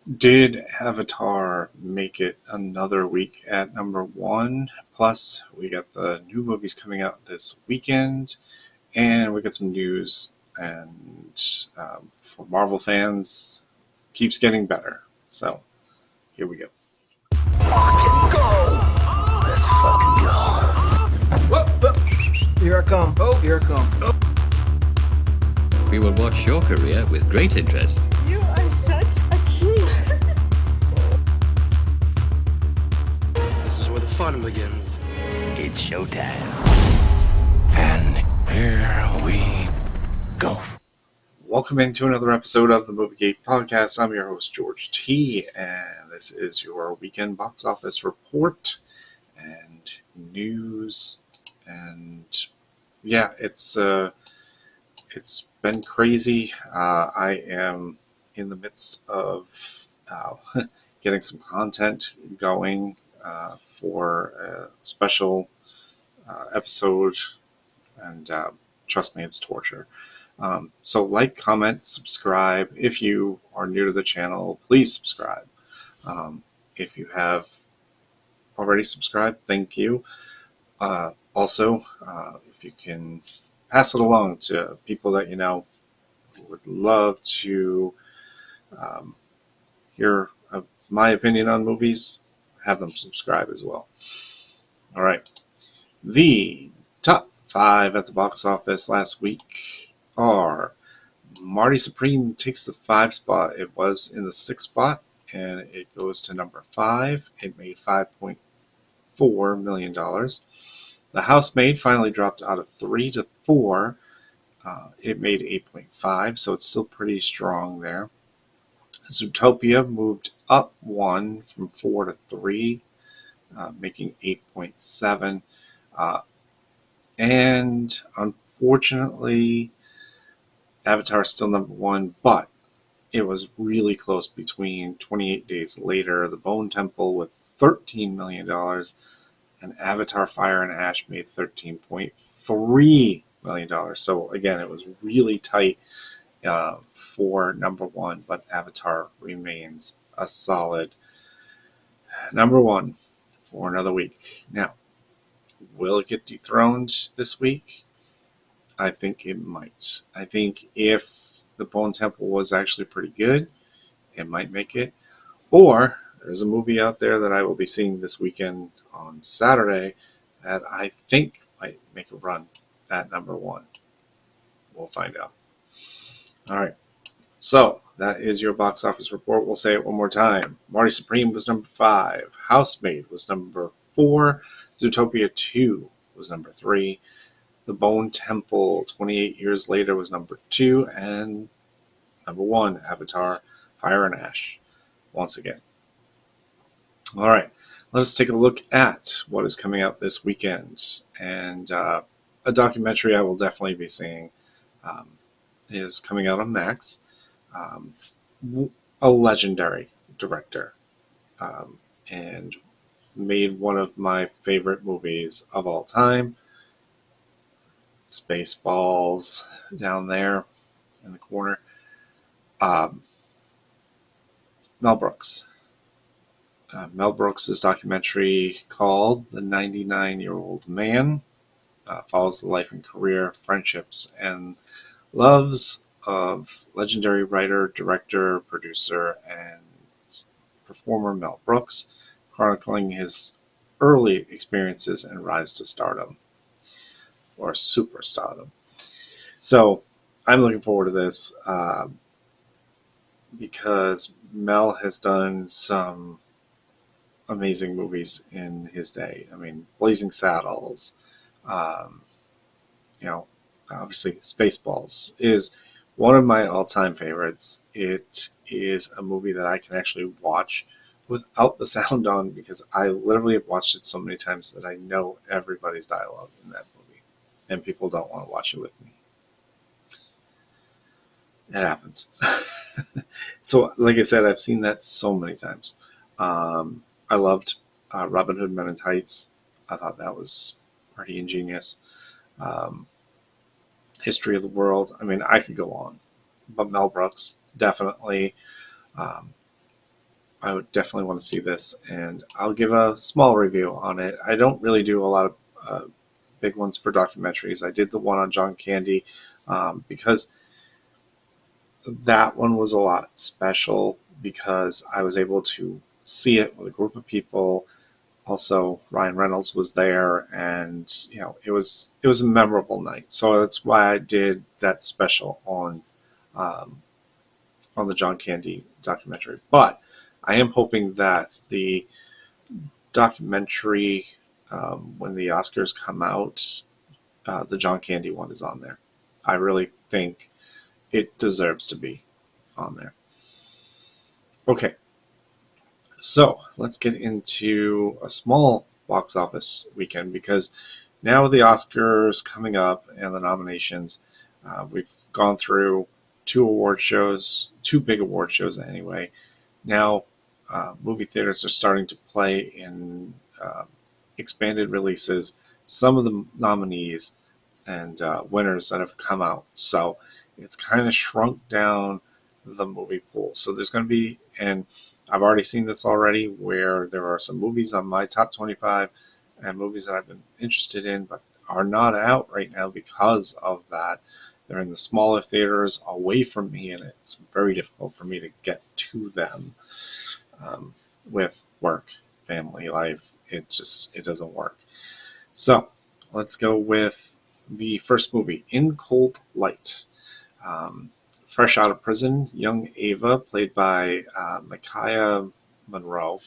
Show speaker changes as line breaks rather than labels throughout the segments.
Did Avatar make it another week at number one? Plus, we got the new movies coming out this weekend, and we got some news. And for Marvel fans, keeps getting better. So here we go.
Let's fucking go.
Here I come. Here I come.
We will watch your career with great interest.
You are such a cutie.
This is where the fun begins.
It's showtime.
And here we go.
Welcome into another episode of the Movie Geek Podcast. I'm your host, George T., and this is your weekend box office report and news. And yeah, it's been crazy. I am in the midst of getting some content going for a special episode, and trust me, it's torture. So like, comment, subscribe. If you are new to the channel, please subscribe. If you have already subscribed, thank you. Also, if you can pass it along to people that you know who would love to hear my opinion on movies, have them subscribe as well. All right. The top 5 at the box office last week are Marty Supreme takes the 5 spot. It was in the 6th spot, and it goes to number 5. It made $5.4 million. The Housemaid finally dropped out of 3 to 4. It made 8.5, so it's still pretty strong there. Zootopia moved up 1 from 4 to 3, making 8.7. And unfortunately, Avatar is still number 1, but it was really close between 28 Days Later, The Bone Temple with $13 million, and Avatar Fire and Ash made $13.3 million. So again, it was really tight for number 1, but Avatar remains a solid number 1 for another week. Now, will it get dethroned this week? I think it might. I think if The Bone Temple was actually pretty good, it might make it. Or there's a movie out there that I will be seeing this weekend on Saturday that I think might make a run at number 1. We'll find out. All right. So that is your box office report. We'll say it one more time. Marty Supreme was number 5. Housemaid was number 4. Zootopia 2 was number 3. The Bone Temple 28 Years Later was number 2. And number 1, Avatar Fire and Ash, once again. All right. Let us take a look at what is coming out this weekend. And a documentary I will definitely be seeing is coming out on Max. A legendary director, and made one of my favorite movies of all time, Spaceballs, down there in the corner. Mel Brooks. Mel Brooks' documentary called The 99-Year-Old Man follows the life and career, friendships, and loves of legendary writer, director, producer, and performer Mel Brooks, chronicling his early experiences and rise to stardom, or superstardom. So I'm looking forward to this because Mel has done some amazing movies in his day. I mean, Blazing Saddles, obviously Spaceballs is one of my all-time favorites. It is a movie that I can actually watch without the sound on because I literally have watched it so many times that I know everybody's dialogue in that movie, and people don't want to watch it with me. It happens. So, like I said, I've seen that so many times. I loved Robin Hood Men in Tights. I thought that was pretty ingenious. History of the World. I mean, I could go on, but Mel Brooks definitely. I would definitely want to see this, and I'll give a small review on it. I don't really do a lot of big ones for documentaries. I did the one on John Candy because that one was a lot special because I was able to see it with a group of people. Also, Ryan Reynolds was there, and it was a memorable night. So that's why I did that special on the John Candy documentary. But I am hoping that the documentary, when the Oscars come out, the John Candy one is on there. I really think it deserves to be on there. Okay, so let's get into a small box office weekend because now with the Oscars coming up and the nominations, we've gone through two big award shows anyway. Now movie theaters are starting to play in expanded releases some of the nominees and winners that have come out. So it's kind of shrunk down the movie pool. So there's going to be, and I've already seen this already, where there are some movies on my top 25 and movies that I've been interested in but are not out right now because of that. They're in the smaller theaters away from me, and it's very difficult for me to get to them with work, family life. It doesn't work. So let's go with the first movie, In Cold Light. Fresh out of prison, young Ava, played by Micaiah Monroe,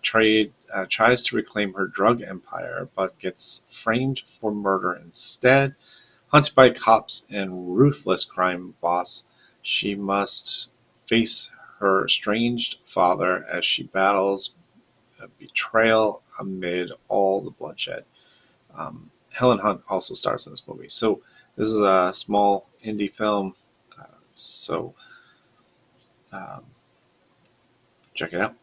tries to reclaim her drug empire, but gets framed for murder instead. Hunted by cops and ruthless crime boss, she must face her estranged father as she battles a betrayal amid all the bloodshed. Helen Hunt also stars in this movie. So this is a small indie film. So check it out.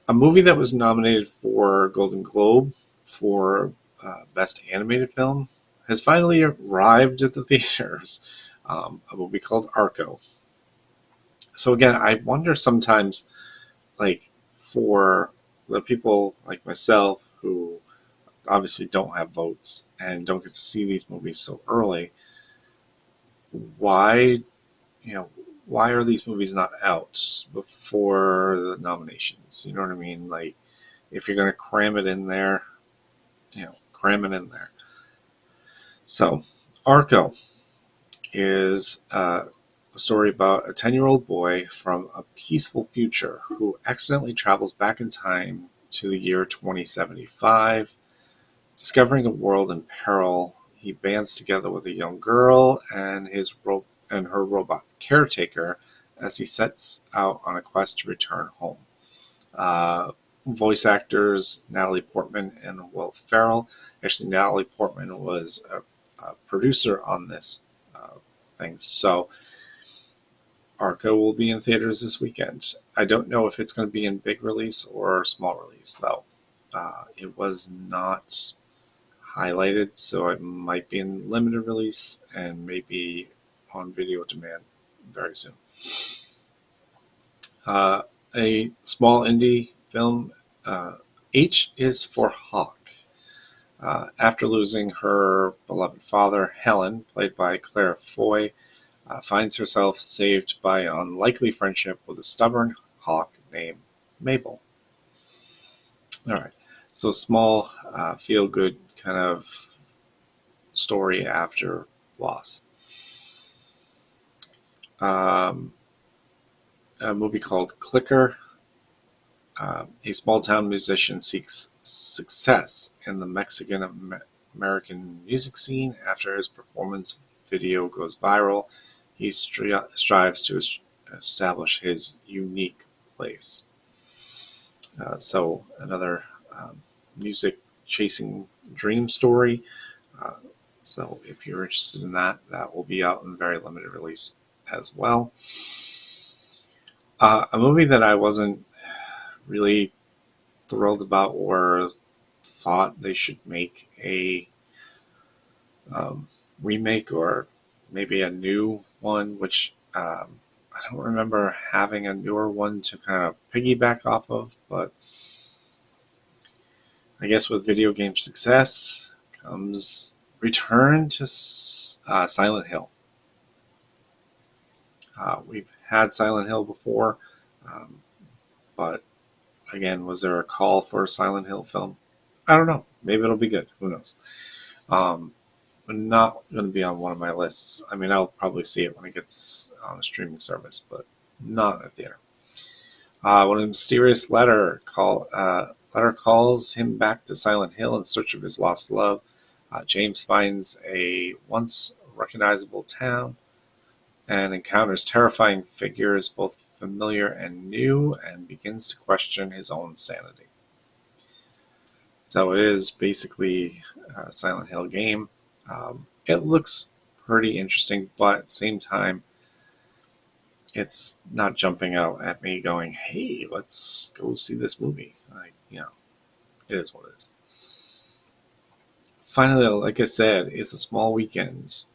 A movie that was nominated for Golden Globe for Best Animated Film has finally arrived at the theaters. A movie called Arco. So again, I wonder sometimes, like, for the people like myself who obviously don't have votes and don't get to see these movies so early, why are these movies not out before the nominations? You know what I mean? Like, if you're going to cram it in there, cram it in there. So, Arco is a story about a 10-year-old boy from a peaceful future who accidentally travels back in time to the year 2075. Discovering a world in peril, he bands together with a young girl and her robot caretaker as he sets out on a quest to return home. Voice actors Natalie Portman and Will Ferrell. Actually, Natalie Portman was a producer on this thing. So Arco will be in theaters this weekend. I don't know if it's going to be in big release or small release, though. It was not highlighted, so it might be in limited release and maybe on video demand very soon. A small indie film, H is for Hawk. After losing her beloved father, Helen, played by Claire Foy, finds herself saved by an unlikely friendship with a stubborn hawk named Mabel. All right, so small, feel-good kind of story after loss. A movie called Clicker. A small-town musician seeks success in the Mexican-American music scene. After his performance video goes viral, he strives to establish his unique place. So another music chasing dream story. So if you're interested in that, that will be out in very limited release as well. A movie that I wasn't really thrilled about or thought they should make a remake or maybe a new one, which I don't remember having a newer one to kind of piggyback off of, but I guess with video game success comes return to Silent Hill. We've had Silent Hill before, but again, was there a call for a Silent Hill film? I don't know. Maybe it'll be good. Who knows? Not going to be on one of my lists. I mean, I'll probably see it when it gets on a streaming service, but not in a theater. When a mysterious letter calls him back to Silent Hill in search of his lost love, James finds a once recognizable town and encounters terrifying figures, both familiar and new, and begins to question his own sanity. So it is basically a Silent Hill game. It looks pretty interesting, but at the same time, it's not jumping out at me going, hey, let's go see this movie. It is what it is. Finally, like I said, it's a small weekend.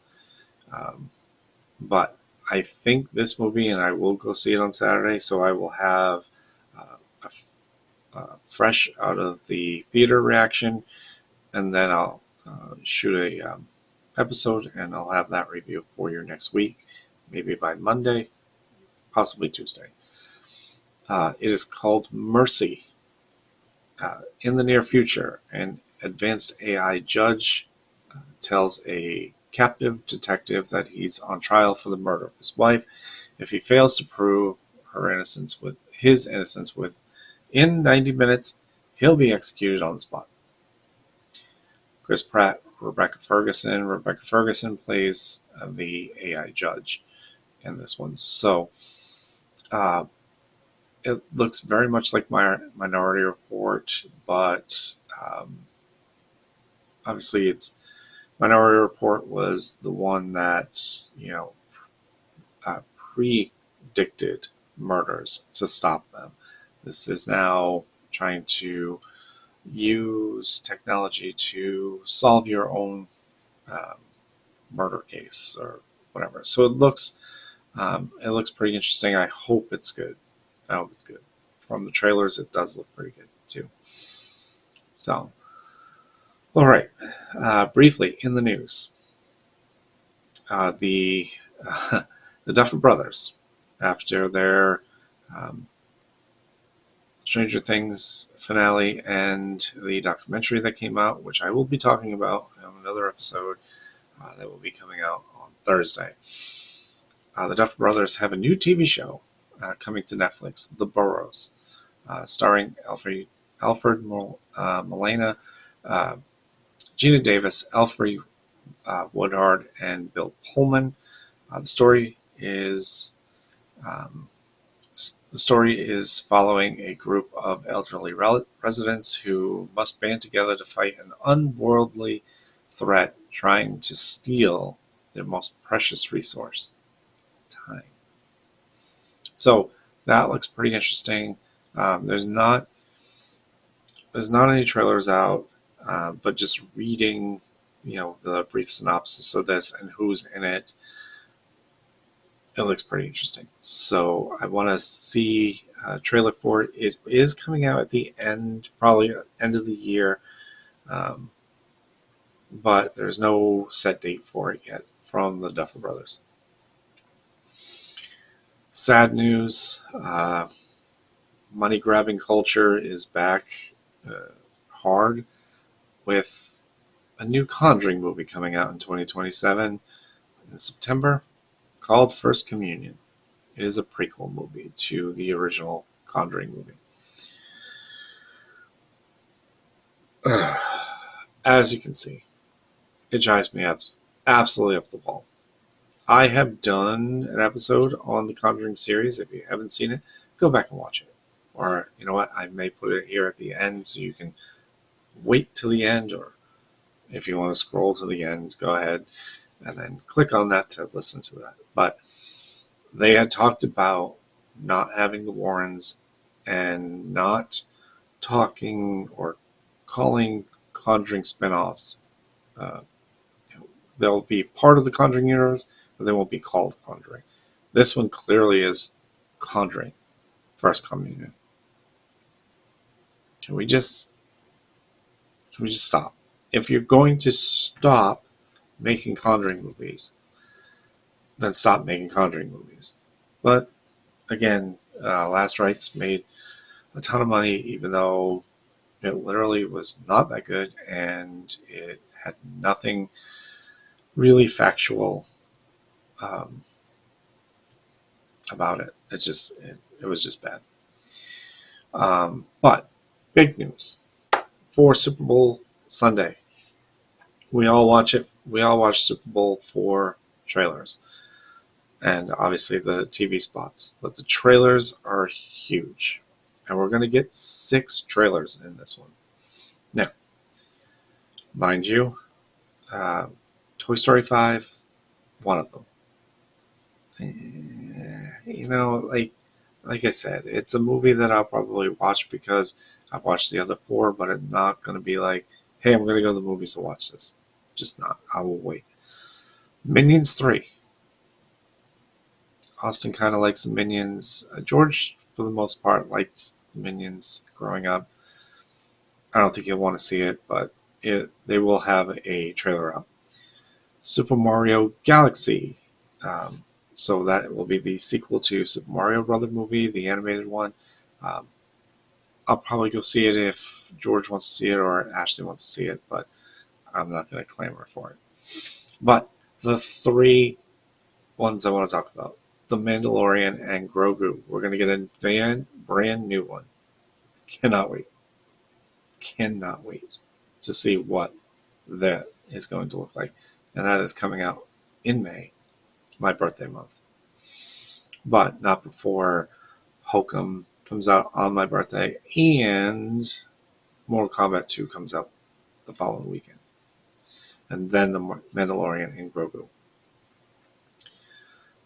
But I think this movie, and I will go see it on Saturday, so I will have a fresh out of the theater reaction, and then I'll shoot a episode, and I'll have that review for you next week, maybe by Monday, possibly Tuesday. It is called Mercy. In the near future, an advanced AI judge tells a captive detective that he's on trial for the murder of his wife. If he fails to prove his innocence within 90 minutes, he'll be executed on the spot. Chris Pratt, Rebecca Ferguson. Rebecca Ferguson plays the AI judge in this one. So it looks very much like Minority Report, but obviously it's Minority Report was the one that predicted murders to stop them. This is now trying to use technology to solve your own murder case or whatever. So it looks pretty interesting. I hope it's good. From the trailers, it does look pretty good too. So, all right. Briefly in the news, the Duffer Brothers, after their Stranger Things finale and the documentary that came out, which I will be talking about on another episode that will be coming out on Thursday. The Duffer Brothers have a new TV show coming to Netflix, The Burrows, starring Alfred Molina, Gina Davis, Alfred Woodard, and Bill Pullman. The story is following a group of elderly residents who must band together to fight an unworldly threat trying to steal their most precious resource, time. So that looks pretty interesting. There's not any trailers out, but just reading, the brief synopsis of this and who's in it, it looks pretty interesting. So I want to see a trailer for it. It is coming out at the end, probably end of the year, but there's no set date for it yet from the Duffer Brothers. Sad news. Money-grabbing culture is back hard with a new Conjuring movie coming out in 2027 in September called First Communion. It is a prequel movie to the original Conjuring movie. As you can see, it drives me absolutely up the wall. I have done an episode on the Conjuring series. If you haven't seen it, go back and watch it. Or, you know what, I may put it here at the end so you can wait till the end, or if you want to scroll to the end, go ahead and then click on that to listen to that. But they had talked about not having the Warrens and not talking or calling Conjuring spin-offs. They'll be part of the Conjuring universe, but they won't be called Conjuring. This one clearly is Conjuring, First Communion. Can we just stop? If you're going to stop making Conjuring movies, then stop making Conjuring movies. But again, Last Rites made a ton of money, even though it literally was not that good and it had nothing really factual about it. It was just bad. But big news for Super Bowl Sunday. We all watch it. We all watch Super Bowl for trailers and obviously the TV spots. But the trailers are huge. And we're going to get 6 trailers in this one. Now, mind you, Toy Story 5, one of them. You know, like I said, it's a movie that I'll probably watch because I've watched the other 4, but I'm not going to be like, hey, I'm going to go to the movies to watch this. Just not. I will wait. Minions 3. Austin kind of likes the Minions. George, for the most part, liked Minions growing up. I don't think he'll want to see it, but they will have a trailer up. Super Mario Galaxy. So that will be the sequel to Super Mario Brother movie, the animated one. I'll probably go see it if George wants to see it or Ashley wants to see it, but I'm not going to clamor for it. But the 3 ones I want to talk about, The Mandalorian and Grogu, we're going to get a brand new one. Cannot wait. Cannot wait to see what that is going to look like. And that is coming out in May, my birthday month. But not before Hokum comes out on my birthday and Mortal Kombat 2 comes out the following weekend. And then The Mandalorian and Grogu.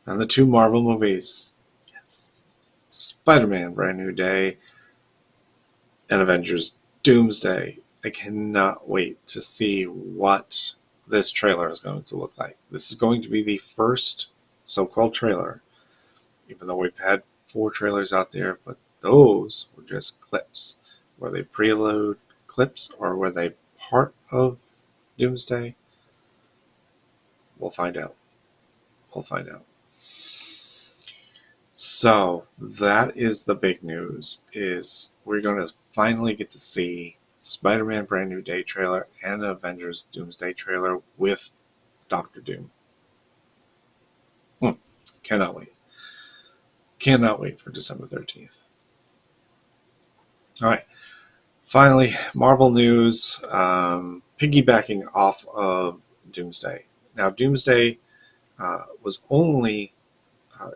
And the 2 Marvel movies. Yes. Spider-Man Brand New Day and Avengers Doomsday. I cannot wait to see what this trailer is going to look like. This is going to be the first so-called trailer, even though we've had 4 trailers out there, but those were just clips. Were they preload clips or were they part of Doomsday? We'll find out. We'll find out. So that is the big news, is we're going to finally get to see Spider-Man Brand New Day trailer and the Avengers Doomsday trailer with Doctor Doom. Cannot wait. Cannot wait for December 13th. All right. Finally, Marvel news, piggybacking off of Doomsday. Now, Doomsday was only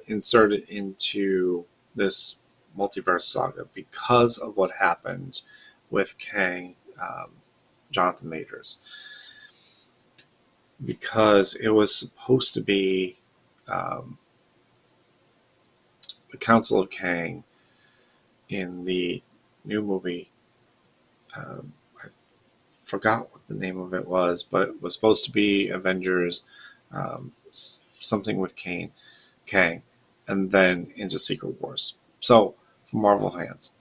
inserted into this multiverse saga because of what happened with Kang, Jonathan Majors. Because it was supposed to be the Council of Kang in the new movie. I forgot what the name of it was, but it was supposed to be Avengers, something with Kang, and then into Secret Wars. So, for Marvel fans,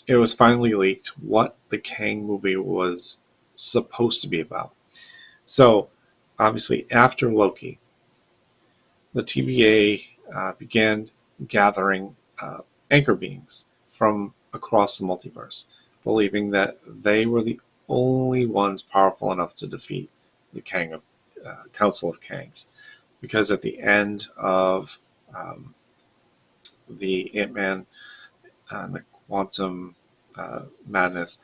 it was finally leaked what the Kang movie was supposed to be about. So, obviously, after Loki, the TVA began gathering anchor beings from across the multiverse, believing that they were the only ones powerful enough to defeat the Council of Kangs. Because at the end of the Ant-Man and the Quantum Madness,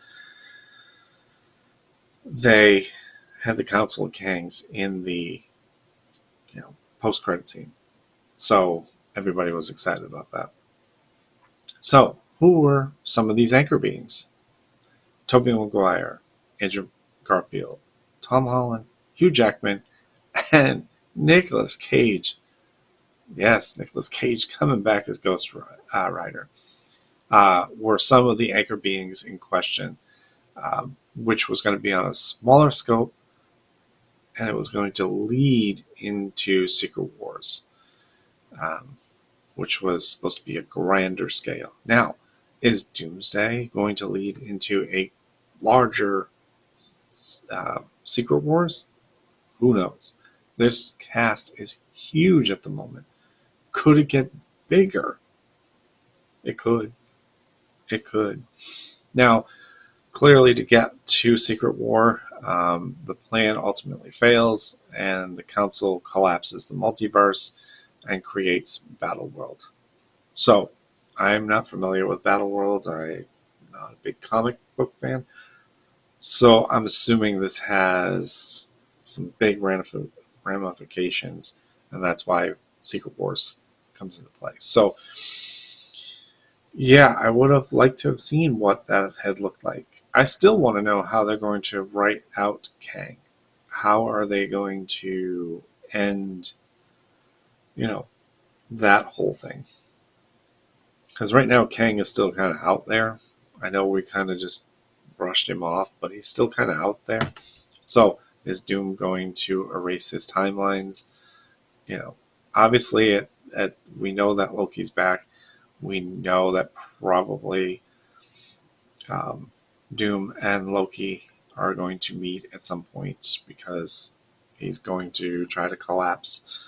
they had the Council of Kangs in the post-credit scene. So everybody was excited about that. So, who were some of these anchor beings? Tobey Maguire, Andrew Garfield, Tom Holland, Hugh Jackman, and Nicolas Cage. Yes, Nicolas Cage coming back as Ghost Rider. Were some of the anchor beings in question, which was going to be on a smaller scope and it was going to lead into Secret Wars, which was supposed to be a grander scale. Now, is Doomsday going to lead into a larger Secret Wars? Who knows? This cast is huge at the moment. Could it get bigger? It could. It could. Now, clearly, to get to Secret War, the plan ultimately fails, and the Council collapses the multiverse and creates Battleworld. So, I'm not familiar with Battleworld. I'm not a big comic book fan. So, I'm assuming this has some big ramifications, and that's why Secret Wars comes into play. So, yeah, I would have liked to have seen what that had looked like. I still want to know how they're going to write out Kang. How are they going to end, that whole thing? Because right now Kang is still kind of out there. I know we kind of just brushed him off, but he's still kind of out there. So is Doom going to erase his timelines? Obviously, we know that Loki's back. We know that probably Doom and Loki are going to meet at some point because he's going to try to collapse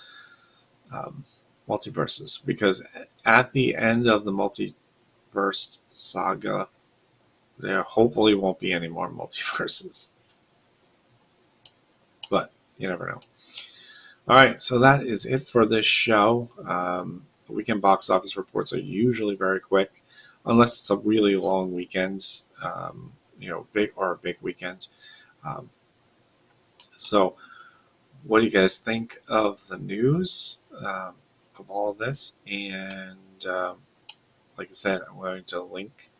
multiverses. Because at the end of the multiverse saga, there hopefully won't be any more multiverses. But you never know. Alright, so that is it for this show. Weekend box office reports are usually very quick, unless it's a really long weekend, big weekend. So, what do you guys think of the news of all this? And like I said, I'm going to link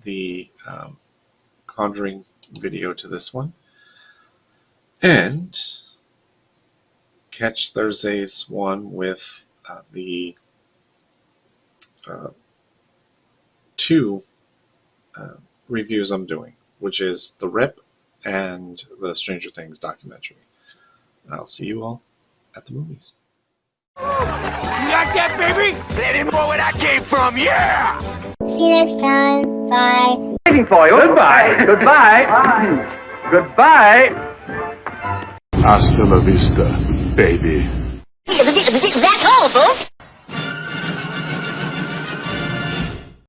the Conjuring video to this one, and catch Thursday's one with the two reviews I'm doing, which is The Rip and the Stranger Things documentary. And I'll see you all at the movies.
You like that, baby? Let him know where I came from, yeah!
See you next time. Bye.
Waiting for you. Goodbye. Goodbye. Goodbye.
Hasta la vista, baby.
That's all, folks.